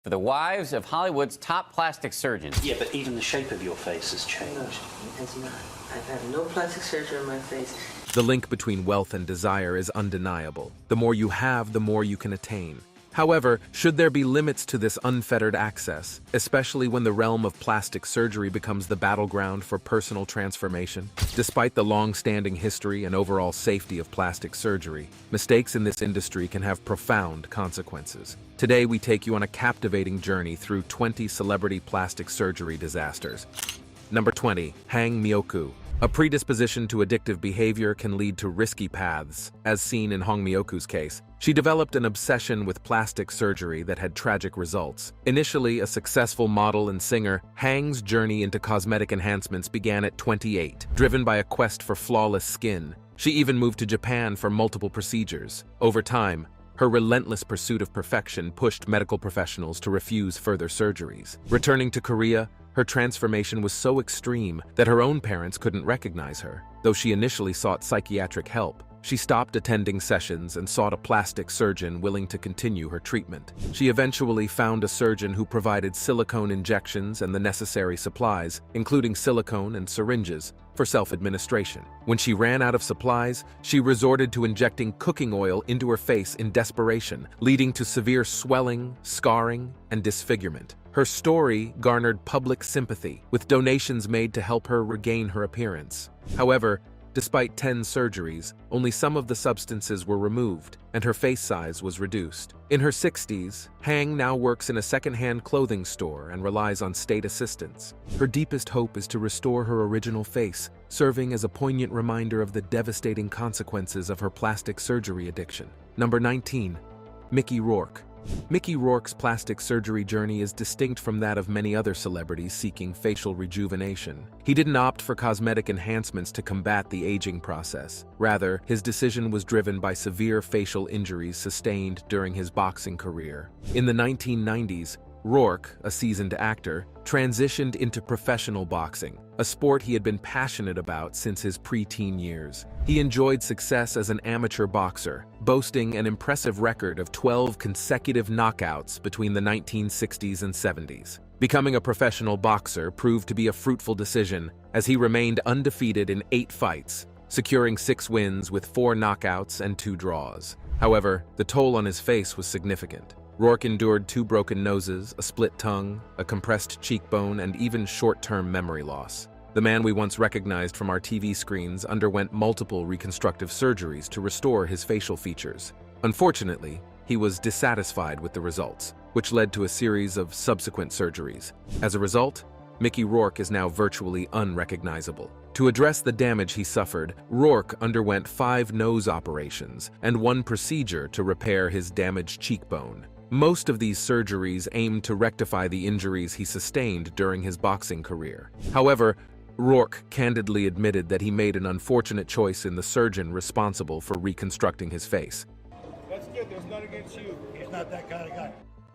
For the wives of Hollywood's top plastic surgeons. Yeah, but even the shape of your face has changed. No, it has not. I've had no plastic surgery on my face. The link between wealth and desire is undeniable. The more you have, the more you can attain. However, should there be limits to this unfettered access, especially when the realm of plastic surgery becomes the battleground for personal transformation? Despite the long-standing history and overall safety of plastic surgery, mistakes in this industry can have profound consequences. Today, we take you on a captivating journey through 20 celebrity plastic surgery disasters. Number 20. Hang Myoku. A predisposition to addictive behavior can lead to risky paths, as seen in Hong Myoku's case. She developed an obsession with plastic surgery that had tragic results. Initially a successful model and singer, Hang's journey into cosmetic enhancements began at 28, driven by a quest for flawless skin. She even moved to Japan for multiple procedures. Over time, her relentless pursuit of perfection pushed medical professionals to refuse further surgeries. Returning to Korea, her transformation was so extreme that her own parents couldn't recognize her. Though she initially sought psychiatric help, she stopped attending sessions and sought a plastic surgeon willing to continue her treatment. She eventually found a surgeon who provided silicone injections and the necessary supplies, including silicone and syringes, for self-administration. When she ran out of supplies, she resorted to injecting cooking oil into her face in desperation, leading to severe swelling, scarring, and disfigurement. Her story garnered public sympathy, with donations made to help her regain her appearance. However, despite 10 surgeries, only some of the substances were removed, and her face size was reduced. In her 60s, Hang now works in a second-hand clothing store and relies on state assistance. Her deepest hope is to restore her original face, serving as a poignant reminder of the devastating consequences of her plastic surgery addiction. Number 19. Mickey Rourke. Mickey Rourke's plastic surgery journey is distinct from that of many other celebrities seeking facial rejuvenation. He didn't opt for cosmetic enhancements to combat the aging process. Rather, his decision was driven by severe facial injuries sustained during his boxing career. In the 1990s, Rourke, a seasoned actor, transitioned into professional boxing, a sport he had been passionate about since his pre-teen years. He enjoyed success as an amateur boxer, boasting an impressive record of 12 consecutive knockouts between the 1960s and 70s. Becoming a professional boxer proved to be a fruitful decision, as he remained undefeated in 8 fights, securing 6 wins with 4 knockouts and 2 draws. However, the toll on his face was significant. Rourke endured 2 broken noses, a split tongue, a compressed cheekbone, and even short-term memory loss. The man we once recognized from our TV screens underwent multiple reconstructive surgeries to restore his facial features. Unfortunately, he was dissatisfied with the results, which led to a series of subsequent surgeries. As a result, Mickey Rourke is now virtually unrecognizable. To address the damage he suffered, Rourke underwent 5 nose operations and 1 procedure to repair his damaged cheekbone. Most of these surgeries aimed to rectify the injuries he sustained during his boxing career. However, Rourke candidly admitted that he made an unfortunate choice in the surgeon responsible for reconstructing his face. That's good, there's none against you. He's not that kind of guy.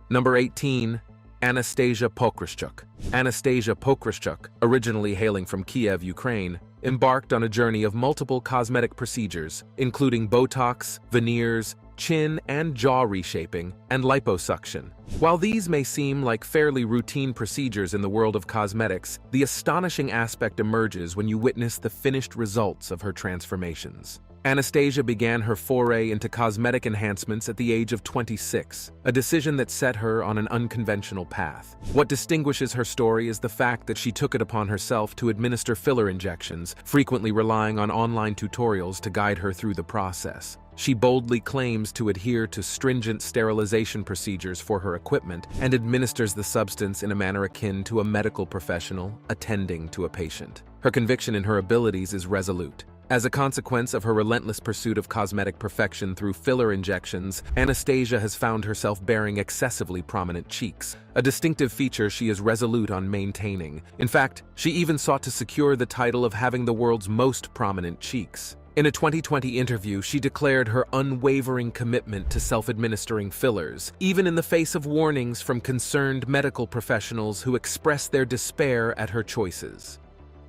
Number 18. Anastasia Pokryschuk. Anastasia Pokryschuk, originally hailing from Kiev, Ukraine, embarked on a journey of multiple cosmetic procedures, including Botox, veneers, chin and jaw reshaping, and liposuction. While these may seem like fairly routine procedures in the world of cosmetics, the astonishing aspect emerges when you witness the finished results of her transformations. Anastasia began her foray into cosmetic enhancements at the age of 26, a decision that set her on an unconventional path. What distinguishes her story is the fact that she took it upon herself to administer filler injections, frequently relying on online tutorials to guide her through the process. She boldly claims to adhere to stringent sterilization procedures for her equipment and administers the substance in a manner akin to a medical professional attending to a patient. Her conviction in her abilities is resolute. As a consequence of her relentless pursuit of cosmetic perfection through filler injections, Anastasia has found herself bearing excessively prominent cheeks, a distinctive feature she is resolute on maintaining. In fact, she even sought to secure the title of having the world's most prominent cheeks. In a 2020 interview, she declared her unwavering commitment to self-administering fillers, even in the face of warnings from concerned medical professionals who expressed their despair at her choices.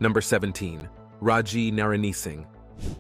Number 17. Raji Narayanesinghe.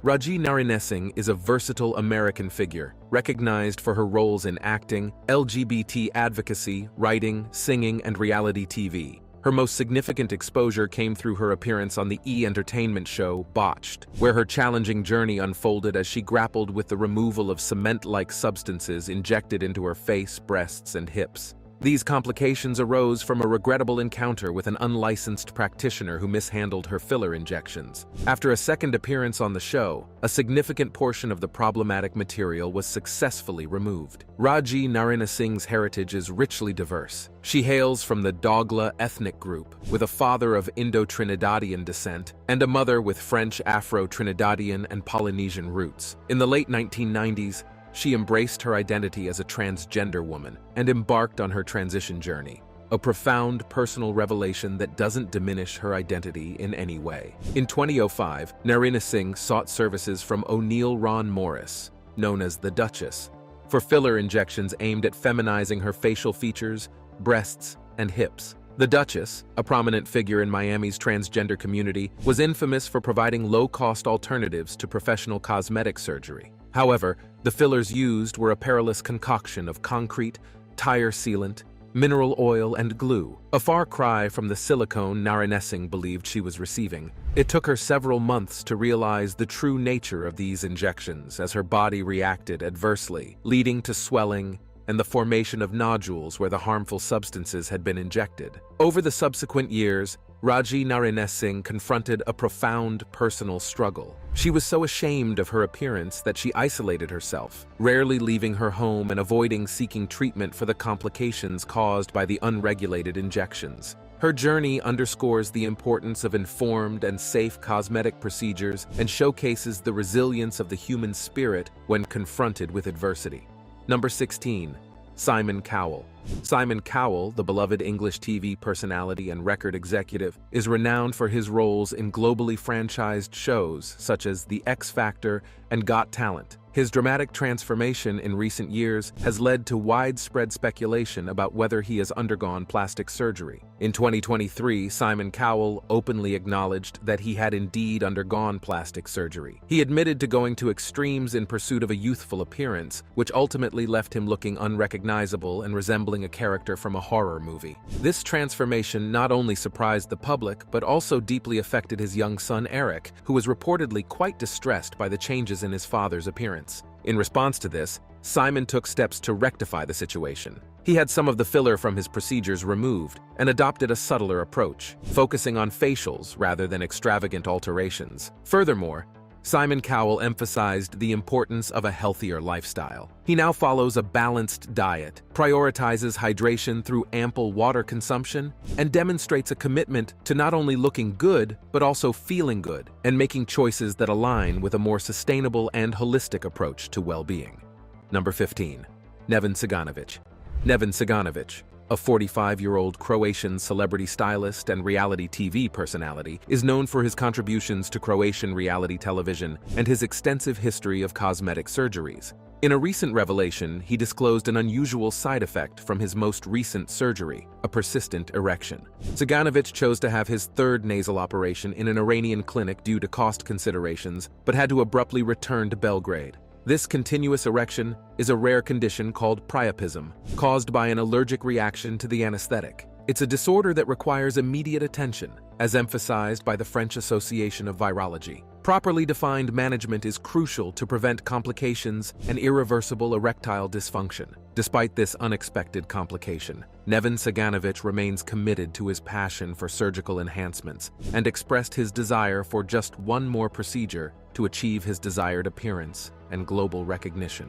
Raji Narinesinghe is a versatile American figure, recognized for her roles in acting, LGBT advocacy, writing, singing, and reality TV. Her most significant exposure came through her appearance on the E! Entertainment show Botched, where her challenging journey unfolded as she grappled with the removal of cement-like substances injected into her face, breasts, and hips. These complications arose from a regrettable encounter with an unlicensed practitioner who mishandled her filler injections. After a second appearance on the show, a significant portion of the problematic material was successfully removed. Raji Narinesinghe's heritage is richly diverse. She hails from the Dogla ethnic group, with a father of Indo-Trinidadian descent and a mother with French, Afro-Trinidadian, and Polynesian roots. In the late 1990s, she embraced her identity as a transgender woman and embarked on her transition journey, a profound personal revelation that doesn't diminish her identity in any way. In 2005, Narinesinghe sought services from O'Neill Ron Morris, known as the Duchess, for filler injections aimed at feminizing her facial features, breasts, and hips. The Duchess, a prominent figure in Miami's transgender community, was infamous for providing low-cost alternatives to professional cosmetic surgery. However, the fillers used were a perilous concoction of concrete, tire sealant, mineral oil, and glue, a far cry from the silicone Narinesinghe believed she was receiving. It took her several months to realize the true nature of these injections as her body reacted adversely, leading to swelling and the formation of nodules where the harmful substances had been injected. Over the subsequent years, Raji Narinesinghe confronted a profound personal struggle. She was so ashamed of her appearance that she isolated herself, rarely leaving her home and avoiding seeking treatment for the complications caused by the unregulated injections. Her journey underscores the importance of informed and safe cosmetic procedures and showcases the resilience of the human spirit when confronted with adversity. Number 16. Simon Cowell. Simon Cowell, the beloved English TV personality and record executive, is renowned for his roles in globally franchised shows such as The X Factor and Got Talent. His dramatic transformation in recent years has led to widespread speculation about whether he has undergone plastic surgery. In 2023, Simon Cowell openly acknowledged that he had indeed undergone plastic surgery. He admitted to going to extremes in pursuit of a youthful appearance, which ultimately left him looking unrecognizable and resembling a character from a horror movie. This transformation not only surprised the public, but also deeply affected his young son Eric, who was reportedly quite distressed by the changes in his father's appearance. In response to this, Simon took steps to rectify the situation. He had some of the filler from his procedures removed and adopted a subtler approach, focusing on facials rather than extravagant alterations. Furthermore, Simon Cowell emphasized the importance of a healthier lifestyle. He now follows a balanced diet, prioritizes hydration through ample water consumption, and demonstrates a commitment to not only looking good, but also feeling good and making choices that align with a more sustainable and holistic approach to well-being. Number 15. Neven Ciganovic. Neven Ciganovic, a 45-year-old Croatian celebrity stylist and reality TV personality, is known for his contributions to Croatian reality television and his extensive history of cosmetic surgeries. In a recent revelation, he disclosed an unusual side effect from his most recent surgery, a persistent erection. Ciganovic chose to have his third nasal operation in an Iranian clinic due to cost considerations, but had to abruptly return to Belgrade. This continuous erection is a rare condition called priapism, caused by an allergic reaction to the anesthetic. It's a disorder that requires immediate attention, as emphasized by the French Association of Virology. Properly defined management is crucial to prevent complications and irreversible erectile dysfunction. Despite this unexpected complication, Neven Ciganovic remains committed to his passion for surgical enhancements and expressed his desire for just one more procedure to achieve his desired appearance and global recognition.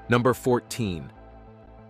Number 14.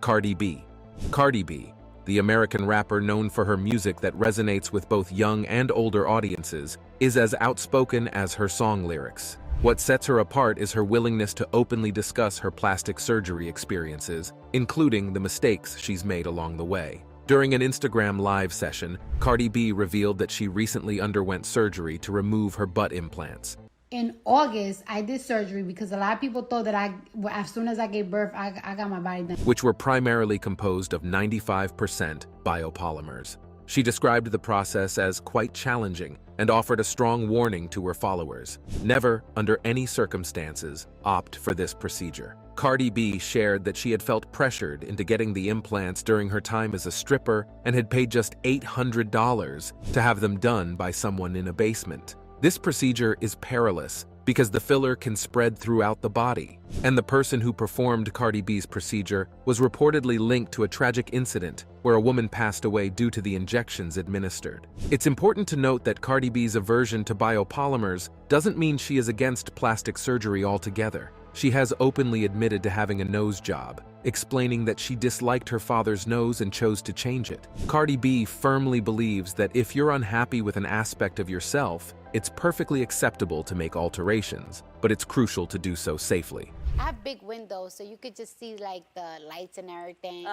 Cardi B. Cardi B, the American rapper known for her music that resonates with both young and older audiences, is as outspoken as her song lyrics. What sets her apart is her willingness to openly discuss her plastic surgery experiences, including the mistakes she's made along the way. During an Instagram live session, Cardi B revealed that she recently underwent surgery to remove her butt implants. In August, I did surgery because a lot of people thought that as soon as I gave birth, I got my body done. Which were primarily composed of 95% biopolymers. She described the process as quite challenging and offered a strong warning to her followers: never, under any circumstances, opt for this procedure. Cardi B shared that she had felt pressured into getting the implants during her time as a stripper and had paid just $800 to have them done by someone in a basement. This procedure is perilous because the filler can spread throughout the body, and the person who performed Cardi B's procedure was reportedly linked to a tragic incident where a woman passed away due to the injections administered. It's important to note that Cardi B's aversion to biopolymers doesn't mean she is against plastic surgery altogether. She has openly admitted to having a nose job, explaining that she disliked her father's nose and chose to change it. Cardi B firmly believes that if you're unhappy with an aspect of yourself, it's perfectly acceptable to make alterations, but it's crucial to do so safely. I have big windows, so you could just see like the lights and everything.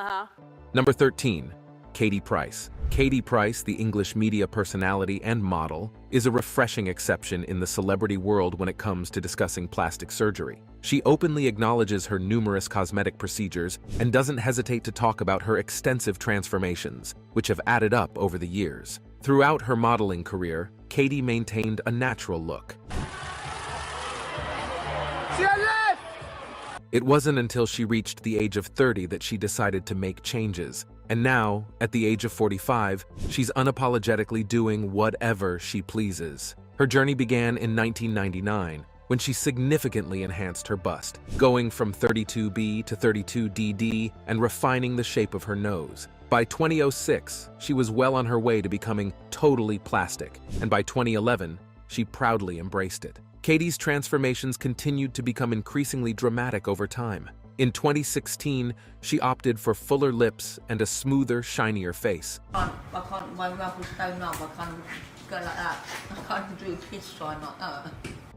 Number 13, Katie Price. Katie Price, the English media personality and model, is a refreshing exception in the celebrity world when it comes to discussing plastic surgery. She openly acknowledges her numerous cosmetic procedures and doesn't hesitate to talk about her extensive transformations, which have added up over the years. Throughout her modeling career, Katie maintained a natural look. It wasn't until she reached the age of 30 that she decided to make changes. And now, at the age of 45, she's unapologetically doing whatever she pleases. Her journey began in 1999, when she significantly enhanced her bust, going from 32B to 32DD and refining the shape of her nose. By 2006, she was well on her way to becoming totally plastic, and by 2011, she proudly embraced it. Katie's transformations continued to become increasingly dramatic over time. In 2016, she opted for fuller lips and a smoother, shinier face. I can't, my mouth is so numb, I can't go like that. I can't do a kiss sign like that.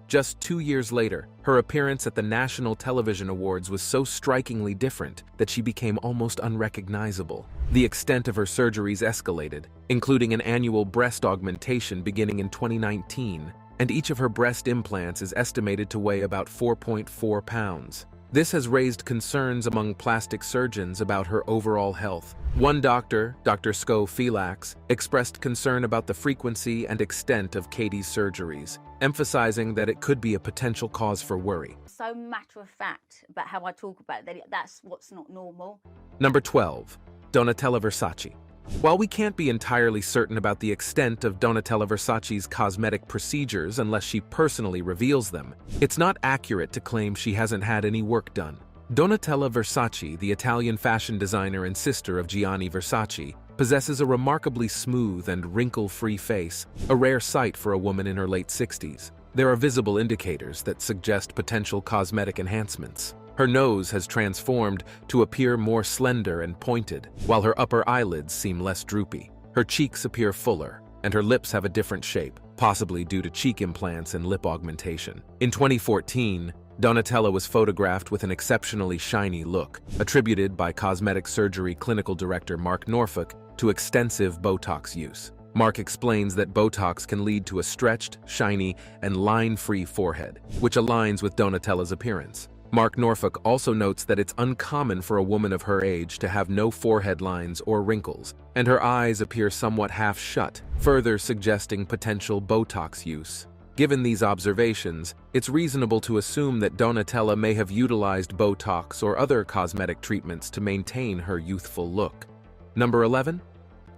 Just 2 years later, her appearance at the National Television Awards was so strikingly different that she became almost unrecognizable. The extent of her surgeries escalated, including an annual breast augmentation beginning in 2019, and each of her breast implants is estimated to weigh about 4.4 pounds. This has raised concerns among plastic surgeons about her overall health. One doctor, Dr. Sko Phylax, expressed concern about the frequency and extent of Katie's surgeries, emphasizing that it could be a potential cause for worry. So matter of fact about how I talk about it, that's what's not normal. Number 12, Donatella Versace. While we can't be entirely certain about the extent of Donatella Versace's cosmetic procedures unless she personally reveals them, it's not accurate to claim she hasn't had any work done. Donatella Versace, the Italian fashion designer and sister of Gianni Versace, possesses a remarkably smooth and wrinkle-free face, a rare sight for a woman in her late 60s. There are visible indicators that suggest potential cosmetic enhancements. Her nose has transformed to appear more slender and pointed, while her upper eyelids seem less droopy. Her cheeks appear fuller, and her lips have a different shape, possibly due to cheek implants and lip augmentation. In 2014, Donatella was photographed with an exceptionally shiny look, attributed by cosmetic surgery clinical director Mark Norfolk to extensive Botox use. Mark explains that Botox can lead to a stretched, shiny, and line-free forehead, which aligns with Donatella's appearance. Mark Norfolk also notes that it's uncommon for a woman of her age to have no forehead lines or wrinkles, and her eyes appear somewhat half shut, further suggesting potential Botox use. Given these observations, it's reasonable to assume that Donatella may have utilized Botox or other cosmetic treatments to maintain her youthful look. Number 11,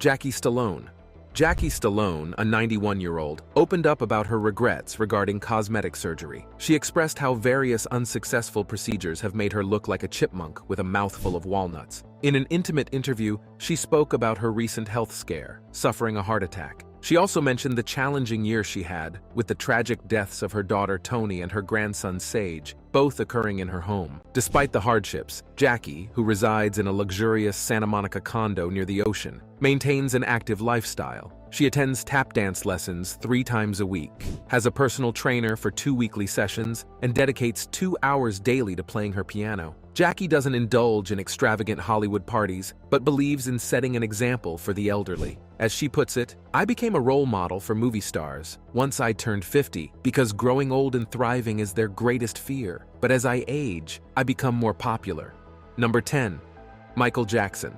Jackie Stallone. Jackie Stallone, a 91-year-old, opened up about her regrets regarding cosmetic surgery. She expressed how various unsuccessful procedures have made her look like a chipmunk with a mouthful of walnuts. In an intimate interview, she spoke about her recent health scare, suffering a heart attack. She also mentioned the challenging year she had, with the tragic deaths of her daughter Tony and her grandson Sage, both occurring in her home. Despite the hardships, Jackie, who resides in a luxurious Santa Monica condo near the ocean, maintains an active lifestyle. She attends tap dance lessons 3 times a week, has a personal trainer for 2 weekly sessions, and dedicates 2 hours daily to playing her piano. Jackie doesn't indulge in extravagant Hollywood parties, but believes in setting an example for the elderly. As she puts it, "I became a role model for movie stars once I turned 50 because growing old and thriving is their greatest fear. But as I age, I become more popular." Number 10, Michael Jackson.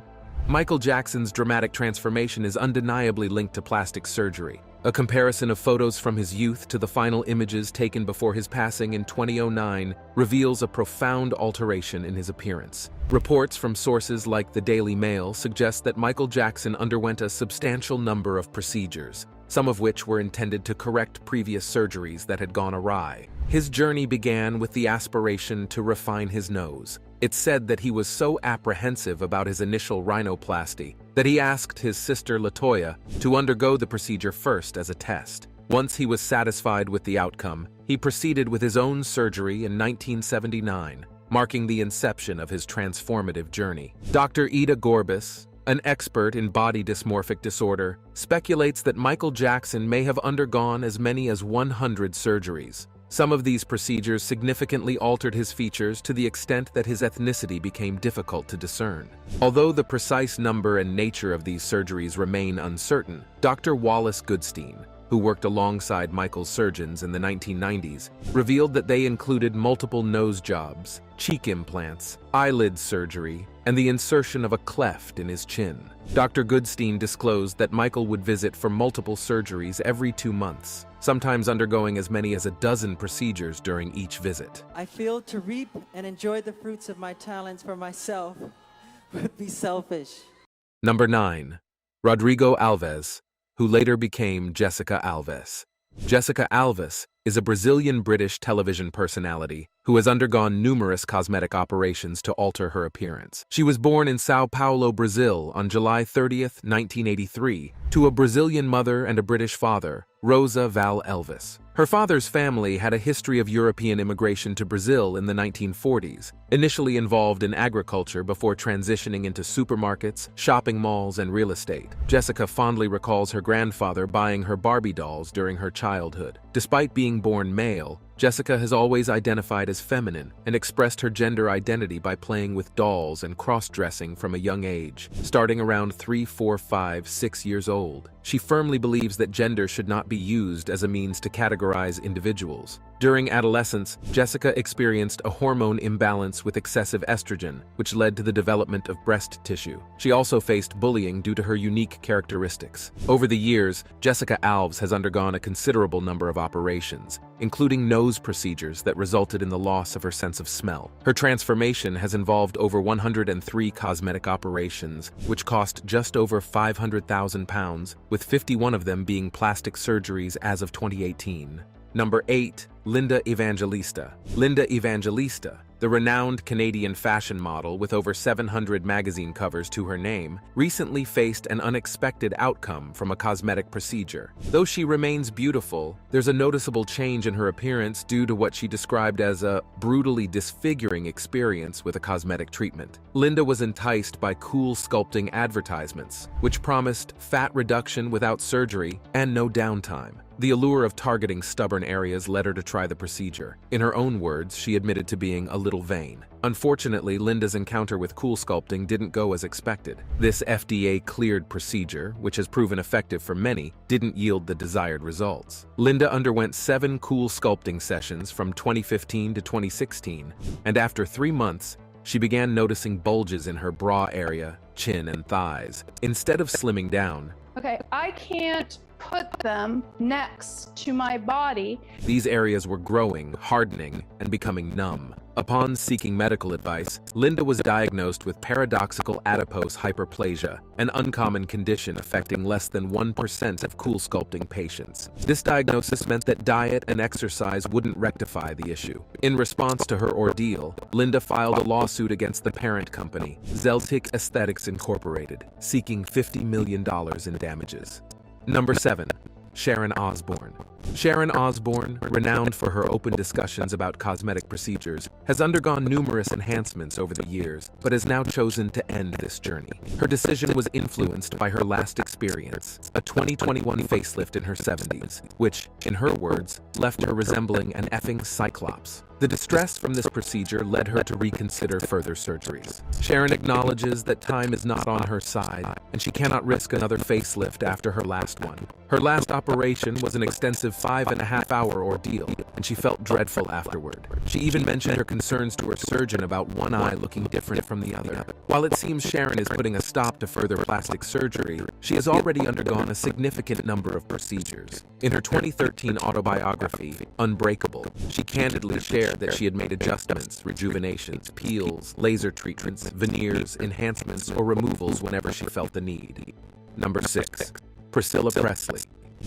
Michael Jackson's dramatic transformation is undeniably linked to plastic surgery. A comparison of photos from his youth to the final images taken before his passing in 2009 reveals a profound alteration in his appearance. Reports from sources like the Daily Mail suggest that Michael Jackson underwent a substantial number of procedures, some of which were intended to correct previous surgeries that had gone awry. His journey began with the aspiration to refine his nose. It's said that he was so apprehensive about his initial rhinoplasty that he asked his sister LaToya to undergo the procedure first as a test. Once he was satisfied with the outcome, he proceeded with his own surgery in 1979, marking the inception of his transformative journey. Dr. Ida Gorbis, an expert in body dysmorphic disorder, speculates that Michael Jackson may have undergone as many as 100 surgeries. Some of these procedures significantly altered his features to the extent that his ethnicity became difficult to discern. Although the precise number and nature of these surgeries remain uncertain, Dr. Wallace Goodstein, who worked alongside Michael's surgeons in the 1990s, revealed that they included multiple nose jobs, cheek implants, eyelid surgery, and the insertion of a cleft in his chin. Dr. Goodstein disclosed that Michael would visit for multiple surgeries every 2 months, sometimes undergoing as many as a dozen procedures during each visit. I feel to reap and enjoy the fruits of my talents for myself would be selfish. Number 9. Rodrigo Alves, who later became Jessica Alves. Jessica Alves is a Brazilian-British television personality who has undergone numerous cosmetic operations to alter her appearance. She was born in Sao Paulo, Brazil on July 30th, 1983, to a Brazilian mother and a British father, Rosa Val Elvis. Her father's family had a history of European immigration to Brazil in the 1940s, initially involved in agriculture before transitioning into supermarkets, shopping malls, and real estate. Jessica fondly recalls her grandfather buying her Barbie dolls during her childhood. Despite being born male, Jessica has always identified as feminine and expressed her gender identity by playing with dolls and cross-dressing from a young age. Starting around 3, 4, 5, 6 years old, she firmly believes that gender should not be used as a means to categorize individuals. During adolescence, Jessica experienced a hormone imbalance with excessive estrogen, which led to the development of breast tissue. She also faced bullying due to her unique characteristics. Over the years, Jessica Alves has undergone a considerable number of operations, including nose procedures that resulted in the loss of her sense of smell. Her transformation has involved over 103 cosmetic operations, which cost just over £500,000, with 51 of them being plastic surgeries as of 2018. Number 8. Linda Evangelista. Linda Evangelista, the renowned Canadian fashion model with over 700 magazine covers to her name, recently faced an unexpected outcome from a cosmetic procedure. Though she remains beautiful, there's a noticeable change in her appearance due to what she described as a brutally disfiguring experience with a cosmetic treatment. Linda was enticed by cool sculpting advertisements, which promised fat reduction without surgery and no downtime. The allure of targeting stubborn areas led her to try the procedure. In her own words, she admitted to being a little vain. Unfortunately, Linda's encounter with cool sculpting didn't go as expected. This FDA-cleared procedure, which has proven effective for many, didn't yield the desired results. Linda underwent 7 cool sculpting sessions from 2015 to 2016, and after 3 months, she began noticing bulges in her bra area, chin, and thighs. Instead of slimming down, okay, I can't put them next to my body. These areas were growing, hardening, and becoming numb. Upon seeking medical advice, Linda was diagnosed with paradoxical adipose hyperplasia, an uncommon condition affecting less than 1% of cool sculpting patients. This diagnosis meant that diet and exercise wouldn't rectify the issue. In response to her ordeal, Linda filed a lawsuit against the parent company, Zeltic Aesthetics Incorporated, seeking $50 million in damages. Number 7. Sharon Osbourne. Sharon Osbourne, renowned for her open discussions about cosmetic procedures, has undergone numerous enhancements over the years, but has now chosen to end this journey. Her decision was influenced by her last experience, a 2021 facelift in her 70s, which, in her words, left her resembling an effing cyclops. The distress from this procedure led her to reconsider further surgeries. Sharon acknowledges that time is not on her side, and she cannot risk another facelift after her last one. Her last operation was an extensive 5.5-hour ordeal, and she felt dreadful afterward. She even mentioned her concerns to her surgeon about one eye looking different from the other. While it seems Sharon is putting a stop to further plastic surgery, she has already undergone a significant number of procedures. In her 2013 autobiography, Unbreakable, she candidly shared that she had made adjustments, rejuvenations, peels, laser treatments, veneers, enhancements, or removals whenever she felt the need. Number 6. Priscilla Presley.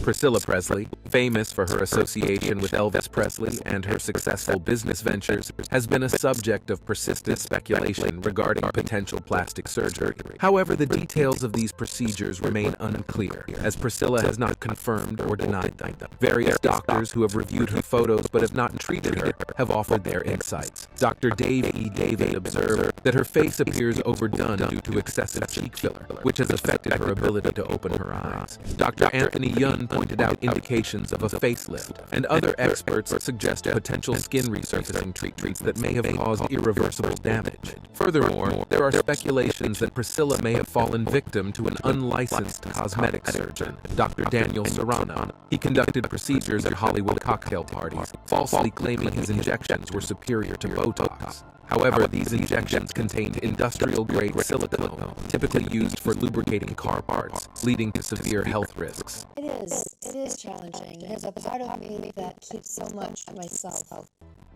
Priscilla Presley, famous for her association with Elvis Presley and her successful business ventures, has been a subject of persistent speculation regarding potential plastic surgery. However, the details of these procedures remain unclear, as Priscilla has not confirmed or denied them. Various doctors who have reviewed her photos but have not treated her have offered their insights. Dr. Dave E. David observed that her face appears overdone due to excessive cheek filler, which has affected her ability to open her eyes. Dr. Anthony Young pointed out indications of a facelift, and other experts suggest potential skin resurfacing treatments that may have caused irreversible damage. Furthermore, there are speculations that Priscilla may have fallen victim to an unlicensed cosmetic surgeon, Dr. Daniel Serrano. He conducted procedures at Hollywood cocktail parties, falsely claiming his injections were superior to Botox. However, these injections contained industrial-grade silicone, typically used for lubricating car parts, leading to severe health risks. It is challenging. There's a part of me that keeps so much to myself.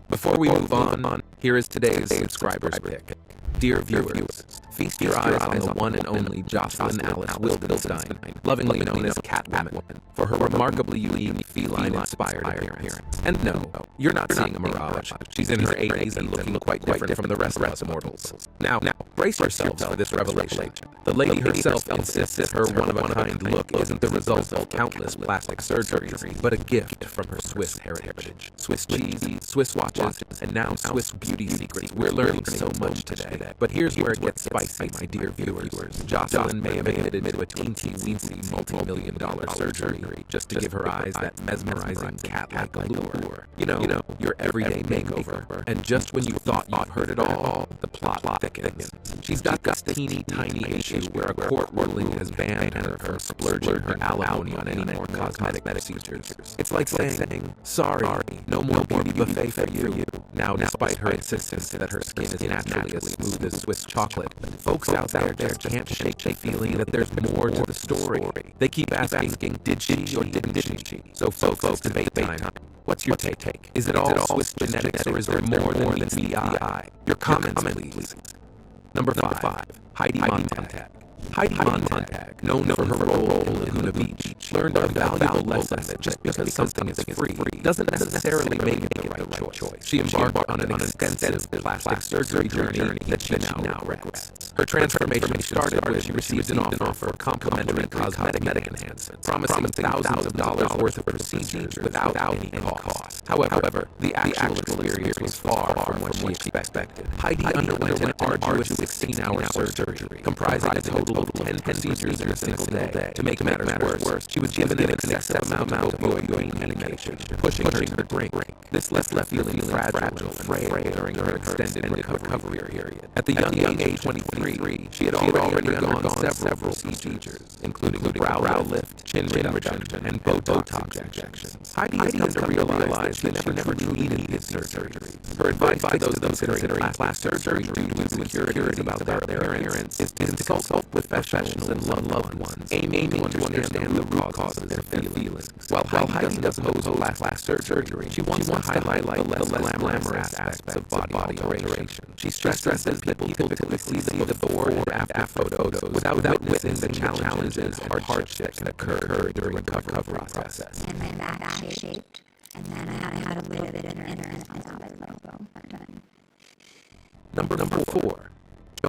Before we move on, here is today's subscriber's pick. Dear viewers, feast your eyes on the one and only Jocelyn Alice Wildenstein, lovingly known as Catwoman, for her remarkably unique feline-inspired appearance. And no, you're not seeing a mirage. She's in her 80s and looking quite different from the rest of us mortals. Now, brace yourselves for this revelation. The lady herself insists that her one-of-a-kind look isn't the result of countless plastic surgeries, but a gift from her Swiss heritage. Swiss cheese, Swiss watches, and now Swiss beauty secrets. We're learning so much today. But here's where it gets spicy, my dear viewers. Jocelyn may have admitted to a teensy-weensy multi-million-dollar surgery just to give her eyes that mesmerizing cat-like allure. You know, your everyday makeover. And just when you thought you've heard it all, the plot thickens. She's got this teeny-tiny issue where a court ruling has banned her from splurging her alimony on any more cosmetic procedures. It's like saying, sorry, no more beauty buffet for you. Now, despite her insistence that her skin is naturally as smooth as Swiss chocolate, folks out there just can't shake the feeling that there's more to the story. They keep asking, did she or didn't she? So folks, debate time. What's your take? Is it all Swiss genetics, or is there more than meets the eye? Your comments, please. Number 5. Heidi Montag. Heidi Montag, known for her role in Laguna Beach, learned a valuable lesson that just because something is free doesn't necessarily make it the right choice. She embarked on an extensive plastic surgery journey that she now regrets. Her transformation started when she received an offer for complimentary cosmetic enhancements, promising thousands of dollars worth of procedures without any cost. However, the actual experience was far from what she expected. Heidi underwent an arduous 16-hour surgery, comprising a total of 10 procedures in a single day. To make matters worse, she was given an excessive amount of opioid medication, pushing her to the brink. This left feeling fragile and frail during her extended recovery period. At the young age of 23, she had already undergone several procedures, including brow lift, chin reduction, and Botox injections. Heidi has come to realize that she never needed this surgery. Her advice to those considering plastic surgery due to insecurities about their appearance is to consult with professionals and loved ones, aiming to understand the root causes of their feelings. While Heidi doesn't oppose plastic surgery, she wants to highlight the less glamorous aspects of body alteration. She stresses that people typically see the before and after photos without witnessing the challenges and hardships that can occur during the recovery process. And my back shaped, and then I had a little bit of inner logo. Number 4.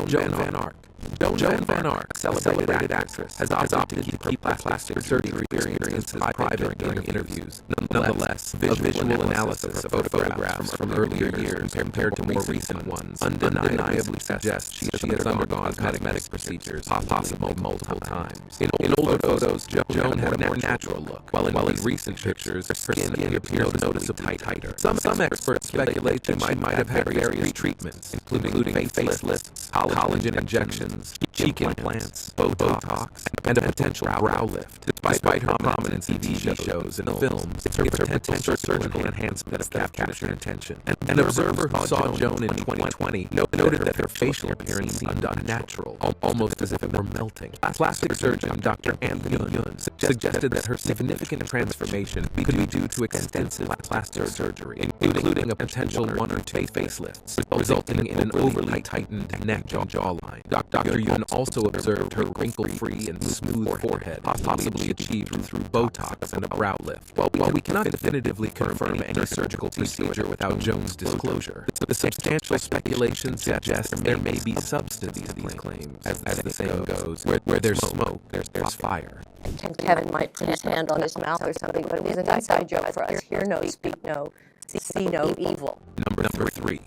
Joan Van Ark. Joan Joan Van Ark, celebrated actress, has opted to keep her plastic surgery experiences private during interviews. Nonetheless, a visual analysis of photographs from earlier years compared to more recent ones undeniably suggests she has undergone cosmetic procedures, possibly multiple times. In older photos, Joan had a more natural look, while in recent pictures, her skin appears noticeably tighter. Some experts speculate that she might have had various treatments, including facelifts, collagen injections, cheek implants, Botox, and a potential brow lift. Despite her prominence in TV shows and films, it's her potential surgical enhancements that have captured attention. An observer who saw Joan in 2020 noted that her facial appearance seemed unnatural, almost as if it were melting. Plastic surgeon Dr. Anthony Yun suggested that her significant transformation could be due to extensive plastic surgery, including a potential 1 or 2 facelifts, resulting in an overly tightened neck and jawline. Dr. Yun also observed her wrinkle-free and smooth forehead, possibly achieved through Botox and a brow lift. While we cannot definitively confirm any surgical procedure without Joan's disclosure, the substantial speculation suggests there may be substance to these claims. As the saying goes, where there's smoke, there's fire. And Kevin might put his hand on his mouth or something, but it was an inside joke for us. Hear no, speak no, see no evil. Number 3,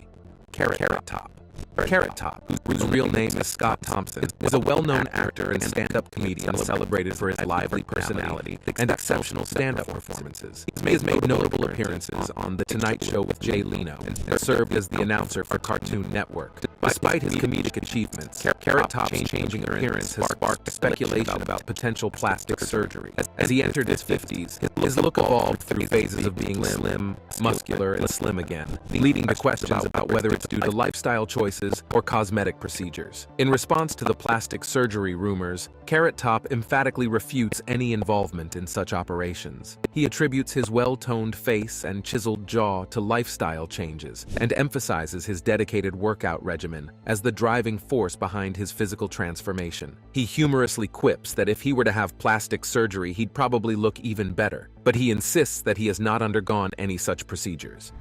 Carrot Top. Carrot Top, whose real name is Scott Thompson, is a well-known actor and stand-up comedian celebrated for his lively personality and exceptional stand-up performances. He has made notable appearances on The Tonight Show with Jay Leno and served as the announcer for Cartoon Network. Despite his comedic achievements, Carrot Top's changing appearance has sparked speculation about potential plastic surgery. As he entered his 50s, his look evolved through phases of being slim, muscular, and slim again, leading to questions about whether it's due to lifestyle choices or cosmetic procedures. In response to the plastic surgery rumors, Carrot Top emphatically refutes any involvement in such operations. He attributes his well-toned face and chiseled jaw to lifestyle changes and emphasizes his dedicated workout regimen as the driving force behind his physical transformation. He humorously quips that if he were to have plastic surgery, he'd probably look even better, but he insists that he has not undergone any such procedures.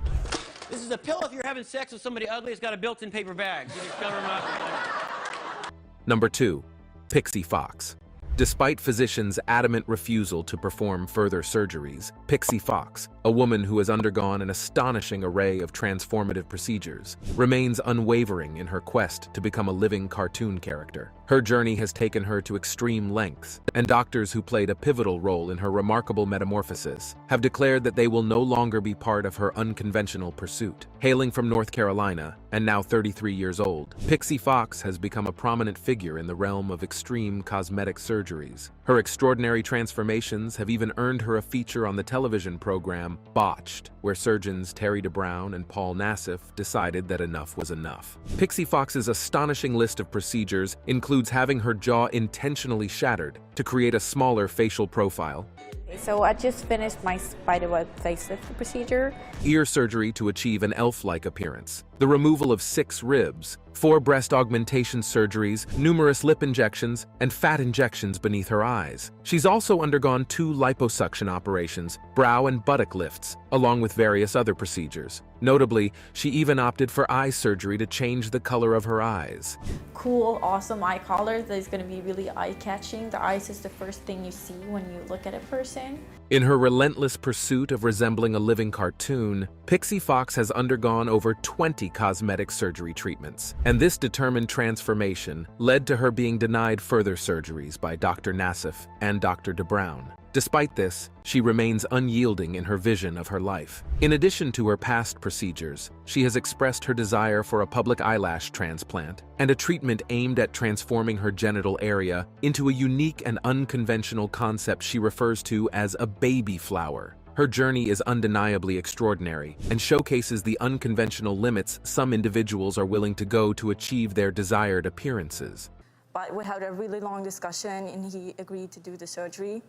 This is a pill if you're having sex with somebody ugly. It's got a built-in paper bag. You just cover them up. Number 2, Pixie Fox. Despite physicians' adamant refusal to perform further surgeries, Pixie Fox, a woman who has undergone an astonishing array of transformative procedures, remains unwavering in her quest to become a living cartoon character. Her journey has taken her to extreme lengths, and doctors who played a pivotal role in her remarkable metamorphosis have declared that they will no longer be part of her unconventional pursuit. Hailing from North Carolina, and now 33 years old, Pixie Fox has become a prominent figure in the realm of extreme cosmetic surgeries. Her extraordinary transformations have even earned her a feature on the television program Botched, where surgeons Terry DeBrown and Paul Nassif decided that enough was enough. Pixie Fox's astonishing list of procedures includes having her jaw intentionally shattered to create a smaller facial profile, So I just finished my spiderweb facelift procedure. Ear surgery to achieve an elf-like appearance, the removal of 6 ribs, 4 breast augmentation surgeries, numerous lip injections, and fat injections beneath her eyes. She's also undergone 2 liposuction operations, brow and buttock lifts, along with various other procedures. Notably, she even opted for eye surgery to change the color of her eyes. Cool, awesome eye color that is going to be really eye-catching. The eyes is the first thing you see when you look at a person. In her relentless pursuit of resembling a living cartoon, Pixie Fox has undergone over 20 cosmetic surgery treatments, and this determined transformation led to her being denied further surgeries by Dr. Nassif and Dr. DeBrown. Despite this, she remains unyielding in her vision of her life. In addition to her past procedures, she has expressed her desire for a public eyelash transplant and a treatment aimed at transforming her genital area into a unique and unconventional concept she refers to as a baby flower. Her journey is undeniably extraordinary and showcases the unconventional limits some individuals are willing to go to achieve their desired appearances. But we had a really long discussion and he agreed to do the surgery.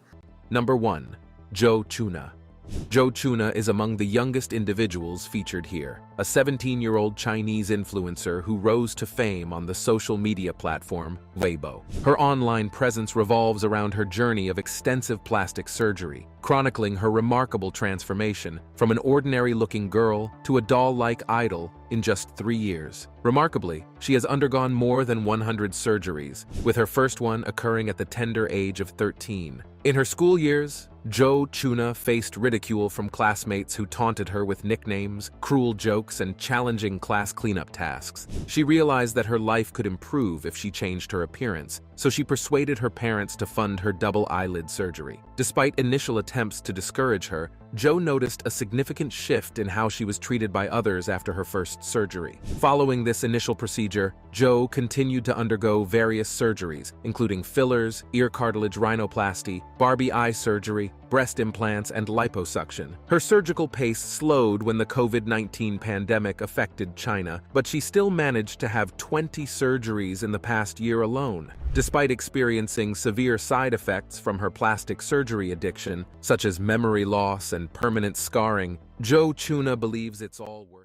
Number 1. Joe Chuna. Joe Chuna is among the youngest individuals featured here, a 17-year-old Chinese influencer who rose to fame on the social media platform Weibo. Her online presence revolves around her journey of extensive plastic surgery, chronicling her remarkable transformation from an ordinary-looking girl to a doll-like idol in just 3 years. Remarkably, she has undergone more than 100 surgeries, with her first one occurring at the tender age of 13. In her school years, Jo Chuna faced ridicule from classmates who taunted her with nicknames, cruel jokes, and challenging class cleanup tasks. She realized that her life could improve if she changed her appearance, so she persuaded her parents to fund her double eyelid surgery. Despite initial attempts to discourage her, Jo noticed a significant shift in how she was treated by others after her first surgery. Following this initial procedure, Jo continued to undergo various surgeries, including fillers, ear cartilage rhinoplasty, Barbie eye surgery, breast implants, and liposuction. Her surgical pace slowed when the COVID-19 pandemic affected China, but she still managed to have 20 surgeries in the past year alone. Despite experiencing severe side effects from her plastic surgery addiction, such as memory loss and permanent scarring, Jo Chuna believes it's all worth it.